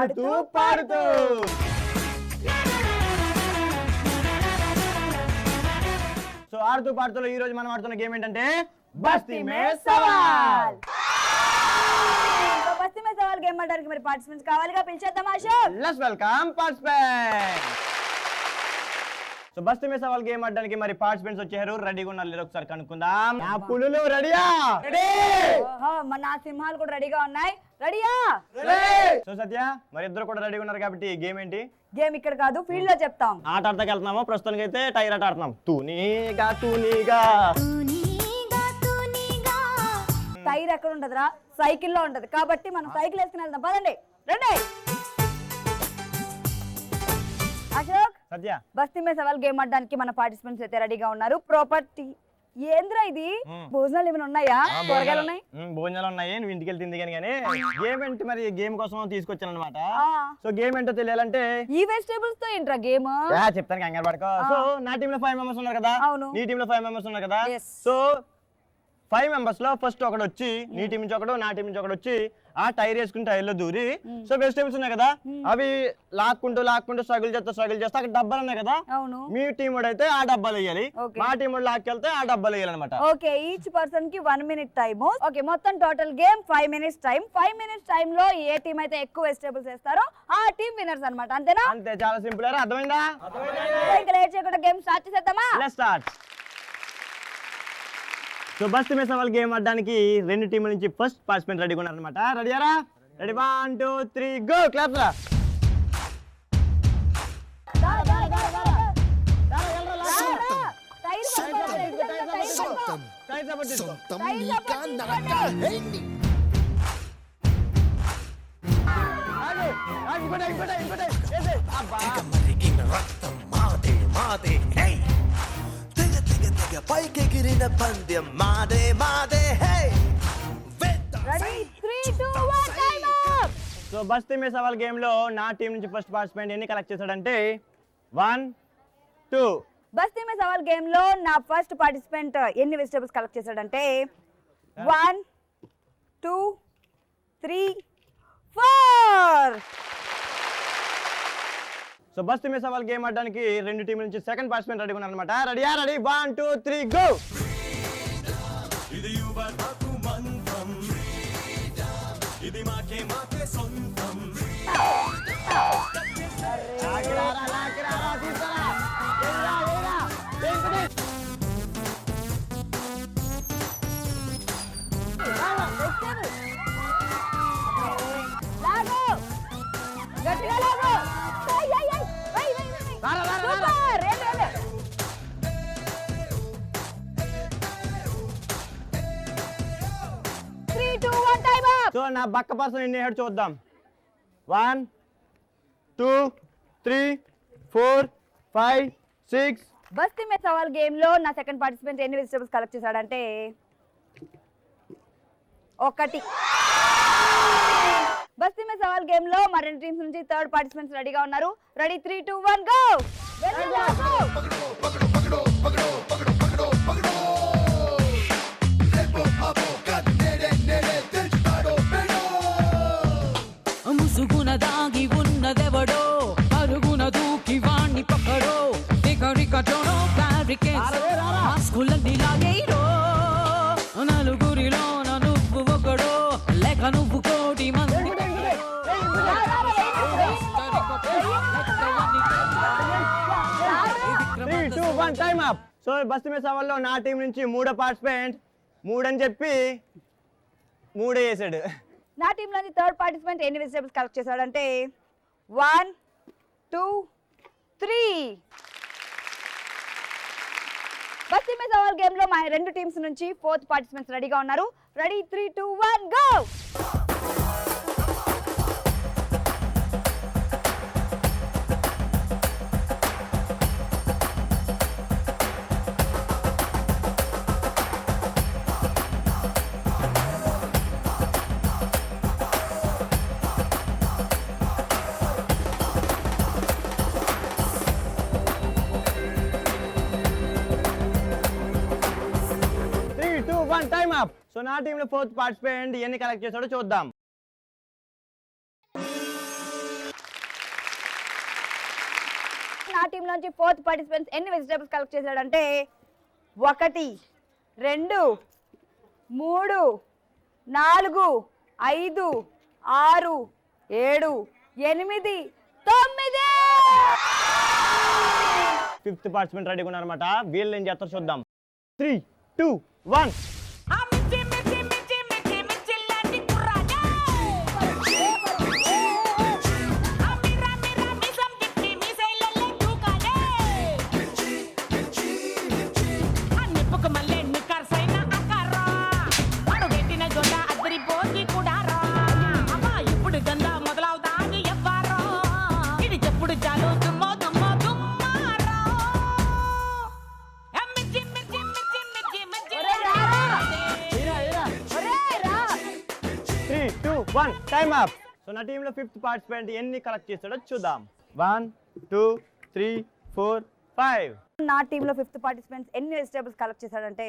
ఆడుతూ పాడుతూ. సో ఆడుతూ పాడుతూ ఈ రోజు మనం ఆడుతున్న గేమ్ ఏంటంటే బస్తీ మే సవాల్. బస్తీ మే సవాల్ గేమ్ ఆడడానికి మరి పార్టిసిపెంట్స్ కావాలిగా, పిలిచేద్దాం Ashok. Let's welcome participants. So Basti Me సవాల్ గేమ్ ఆడడానికి మరి పార్టిసిపెంట్స్ వచ్చారు. రెడీగా ఉన్నారు లేదో ఒకసారి కనుక్కుందాం. నా పులులు రెడీయా? రెడీ. మన సింహాలు కూడా రెడీగా ఉన్నాయి. రెడీయా? సో సత్య మరి ఇద్దరు కూడా రెడీగా ఉన్నారు కాబట్టి గేమ్ ఏంటి? గేమ్ ఇక్కడ కాదు, ఫీల్డ్ లో చెప్తాం. ఆట ఆడతాకి వెళ్తున్నాము. ప్రస్తుతానికి అయితే టైర్ ఆట ఆడుతున్నాం. తూనీగా తూనీగా. టైర్ ఎక్కడ ఉంటదిరా? సైకిల్ లో ఉంటది కాబట్టి మనం సైకిల్ వేసుకుని వెళ్దాం. పదండి రండి. అశోక్, సత్య బస్తీ మే సవాల్ గేమ్ ఆడడానికి మన పార్టిసిపెంట్స్ అయితే రెడీగా ఉన్నారు. ప్రాపర్టీ ఏంద్రా ఇది? భోజనాలు ఏమైనా ఉన్నాయా? కూరగాయలు ఉన్నాయి? భోజనాలు ఉన్నాయి. నువ్వు ఇంటికి వెళ్తుంది కానీ గేమ్ ఏంటి మరి? గేమ్ కోసం తీసుకొచ్చాను అనమాట. సో గేమ్ ఏంటో తెలియాలంటే ఈ వెజిటేబుల్స్ తో ఏంట్రా గేమ్? చెప్తాను, కంగారు పడుకో. సో నా టీమ్ లో 5 మెంబర్స్ ఉన్నారు కదా, నీ టీమ్ లో 5 మెంబర్స్ ఉన్నారు కదా. సో 5 మెంబర్స్ లో ఫస్ట్ ఒకడు వచ్చి, నీ టీం నుంచి ఒకడు, నా టీం నుంచి ఒకడు వచ్చి ఆ టైర్ వేసుకుని టైర్ లో దూరి, సో వెజిటేబుల్స్ ఉన్నాయి కదా అవి లాక్కుంటూ స్ట్రగుల్ చేస్తా అక్కడ డబ్బాలు ఉన్నాయి కదా, మీ టీం వాడు అయితే ఆ డబ్బాలు వేయాలి, మా టీం వాడు లాక్కెళ్తే ఆ డబ్బాలు వేయాలన్నమాట. ఓకే, ఈచ్ పర్సన్ కి 1 minute టైం. ఓకే, మొత్తం total game 5 minutes time. 5 minutes time లో ఏ టీం అయితే ఎక్కువ వెజిటేబుల్స్ వేస్తారో ఆ టీం విన్నర్స్ అన్నమాట. అంతేనా? అంతే, చాలా సింపుల్. అర్థమైందా? ఇంకా లేట్ చేయకుండా గేమ్ స్టార్ట్ చేసేద్దామా? Let's start. So Basti Me సవాల్ గేమ్ ఆడడానికి 2 టీంల నుంచి ఫస్ట్ పార్టిసిపెంట్ రెడీగా ఉన్నారనమాట. రెడీయారా? Ready 1 2 3 go. క్లాప్స్ రా. పైకెగిరిన పందెం మాదే మాదే. సో బస్తీ మే సవాల్ గేమ్ లో నా టీం నుంచి ఫస్ట్ పార్టిసిపెంట్ ఎన్ని కలెక్ట్ చేశాడంటే 1 2. బస్తీ మే సవాల్ గేమ్ లో నా ఫస్ట్ పార్టిసిపెంట్ ఎన్ని వెజిటేబుల్స్ కలెక్ట్ చేశాడంటే 1 2 3 4. సో బస్తీ మే సవాల్ గేమ్ ఆడడానికి 2 టీంల నుంచి సెకండ్ పార్టిసిపెంట్ రెడీగా ఉన్నారు అనమాట. రెడీయా? Ready 1 2 3 go. గట్టిగా లాగు. 3 2 1 టైం అప్. సో నా బక్క పర్సన్ ఎన్ని హెడ్ చూద్దాం. 1 2 3 4 5 6. బస్తీ మే సవాల్ గేమ్ లో నా సెకండ్ పార్టిసిపెంట్ ఎన్ని వెజిటేబుల్స్ కలెక్ట్ చేశాడంటే 1. బస్తీ మే సవాల్ గేమ్ లో మా 2 టీమ్స్ నుంచి థర్డ్ పార్టిసిపెంట్స్ రెడీగా ఉన్నారు. Ready 3 2 1 go. ముసుగున దాగి ఉన్నదెవడో, అరుగున దూకి వాణ్ణి పక్కడో, రికటోనో బ్యారికేడ్స్ మాస్కులన్నీ లాగేరో, నలుగురిలో నువ్వు ఒకడో, లేక నువ్వు కోటి మంది. 3 2 1 టైం అప్. సో బస్తీ మే సవాల్లో నా టీం నుంచి 3వ పార్టిసిపెంట్ 3 అని చెప్పి 3 వేసాడు. నా టీమ్ లోని థర్డ్ పార్టిసిపెంట్ ఎన్ని వెజిటేబుల్స్ కలెక్ట్ చేశాడంటే 1 2 3. బస్తీ మే సవాల్ గేమ్ లో మా 2 టీమ్స్ నుంచి ఫోర్త్ పార్టిసిపెంట్స్ రెడీగా ఉన్నారు. Ready 3 2 1 go. Time up. So నా టీంలో ఫోర్త్ పార్టిసిపెంట్ ఎన్ని కలెక్ట్ చేశాడో చూద్దాం. నా టీమ్ లోంచి ఫోర్త్ పార్టిసిపెంట్స్ ఎన్ని వెజిటేబుల్స్ కలెక్ట్ చేశాడంటే 1 2 3 4 5 6 7 8 9 ఫిఫ్త్ పార్టిసిపెంట్ రెడీగా ఉన్నారన్నమాట. వీళ్ళు ఏం చేస్తారో చూద్దాం. 3 2 1. Time up. సో నా టీంలో ఫిఫ్త్ పార్టిసిపెంట్ ఎన్ని కలెక్ట్ చేస్తాడో చూద్దాం. 1 2 3 4 5. నా టీంలో ఫిఫ్త్ పార్టిసిపెంట్స్ ఎన్ని వెజిటేబుల్స్ కలెక్ట్ చేశాడంటే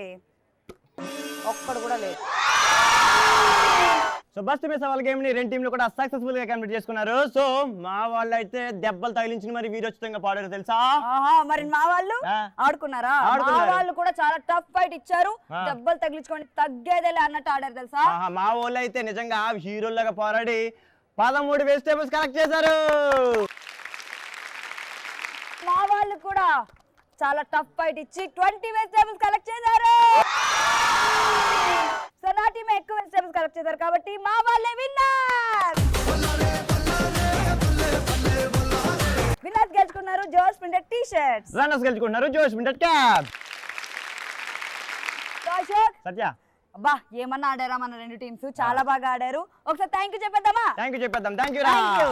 ఒక్కడు కూడా లేదు. సో బస్ట్ బే సవాల్ గేమ్ ని రెండు టీంలు కూడా సక్సెస్ఫుల్ గా కంప్లీట్ చేసుకున్నారు. సో మా వాళ్ళు అయితే దెబ్బలు తగిలించి మరి వీరోచితంగా పాడారు తెలుసా. మరి మా వాళ్ళు ఆడుకున్నారా? మా వాళ్ళు కూడా చాలా టఫ్ ఫైట్ ఇచ్చారు. దెబ్బలు తగిలించుకొని తగ్గేదేలే అన్నట్టు ఆడారు తెలుసా. మా వాళ్ళు అయితే నిజంగా హీరోలాగా పోరాడి 13 వెజిటేబుల్స్ కలెక్ట్ చేశారు. మా వాళ్ళు కూడా చాలా టఫ్ ఫైట్ ఇచ్చి 20 వెజిటేబుల్స్ కలెక్ట్ చేశారు. సో నా టీం ఎక్కువ వెజిటేబుల్స్ కలెక్ట్ చేశారు కాబట్టి మా వాళ్ళే విన్నర్. విన్నర్స్ గెలుచుకున్నారు జోష్ ప్రింటెడ్ టీ షర్ట్స్. రన్నర్స్ గెలుచుకున్నారు జోష్ ప్రింటెడ్ క్యాప్. అశోక్, సత్య, అబ్బా ఏమన్నా ఆడారా మన రెండు టీమ్స్, చాలా బాగా ఆడారు. ఒకసారి థ్యాంక్ యూ చెప్పేద్దామా? థ్యాంక్ యూ చెప్పేద్దాం. Thank you.